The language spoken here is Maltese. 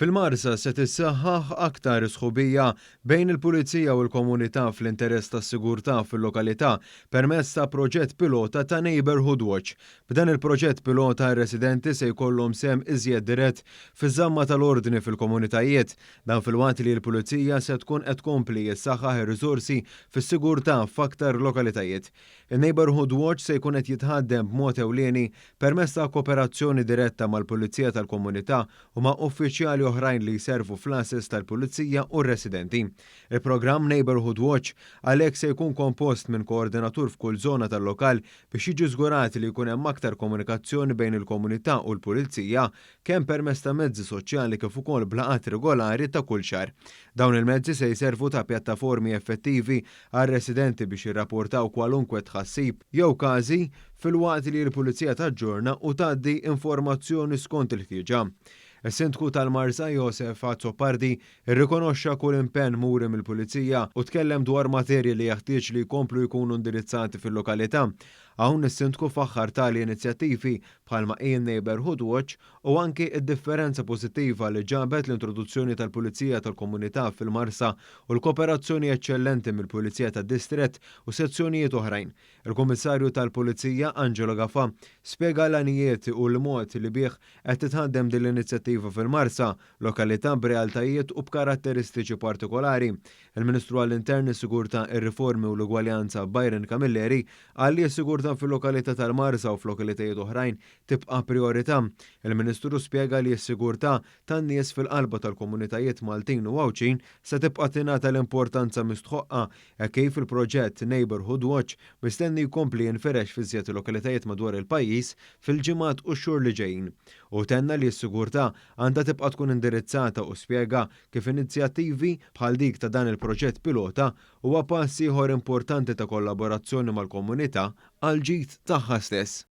Fil-Marsa se tissaħħaħ aktar sħubija bejn il-Pulizija u l-komunità fl-interess tas-sigurtà fil-lokalità permezz ta' proġett pilota ta' Neighborhood Watch. B'dan il-proġett pilota r-residenti se jkollhom sem iżjed dirett fiż-żamma tal-ordni fil-komunitajiet, dan fil-waqt li l-Pulizija se tkun qed tkompli jissaħħaħ ir-riżorsi fis-sigurtà f'aktar lokalitajiet. Il-Neighborhood Watch se jkun qed jitħaddem b'mod ewlieni permezz ta' kooperazzjoni diretta mal-Pulizija tal-Komunità u ma' uffiċjali oħrajn li jservu fl-assess tal-Pulizija u r-residenti. Il-programm Neighborhood Watch għalhekk se jkun kompost minn koordinatur f'kull żona tal-lokal biex jiġu żgurati li jkun hemm aktar komunikazzjoni bejn il-komunità u l-Pulizija kemm permezz ta' mezzi soċjali kif ukoll blaqat regolari ta' kull xahar. Dawn il-mezzi se jservu ta' pjattaformi effettivi għar-residenti biex jirrapportaw kwalunkwe tħassib jew każi fil-waqt li l-Pulizija taġġorna u tgħaddi informazzjoni skont il-ħtieġa. Is-Sindku tal-Marsa Josef Azzopardi irrikonoxxa kull impenn muri mill-Pulizija u tkellem dwar materji li jeħtieġ li jkomplu jkunu indirizzati fil-lokalità. Hawn is-Sindku faħħar tali inizjattivi bħalma Neighborhood Watch u anki d-differenza pożittiva li ġabet l-introduzzjoni tal-Pulizija tal-Komunità fil-Marsa u l-kooperazzjoni eċċellenti mill-Pulizija tad-Distrett u sezzjonijiet oħrajn. Il-Kummissarju tal-Pulizija Angelo Gafà spjega l-għanijiet u l-mod li bih qed titħaddem din l-inizjattiva fil-Marsa, lokalità b'realtajiet u b'karatteristiċi partikolari. Il-Ministru għall-Intern, is-Sigurtà, ir-Riformi u l-Ugwaljanza Byron Camilleri qal li s-sigurtà fil-lokalità tal-Marsa u f'lokalitajiet oħrajn tibqa' priorità. Il-Ministru spjega li s-sigurtà tan-nies fil-qalba tal-komunitajiet Maltin u Għawċin se tibqa' tingħata l-importanza mistħoqqa kif il-proġett Neighborhood Watch mistenni jkompli jinferex fi żjed lokalitajiet madwar il-pajjiż fil-ġimgħat u x-xhur li ġejjin. U tenna li s-sigurtà għandha tibqa' tkun indirizzata u spjega kif inizjattivi bħal dik ta' dan il-proġett pilota huwa pass ieħor importanti ta' kollaborazzjoni mal-komunità għal ġid tagħha stess.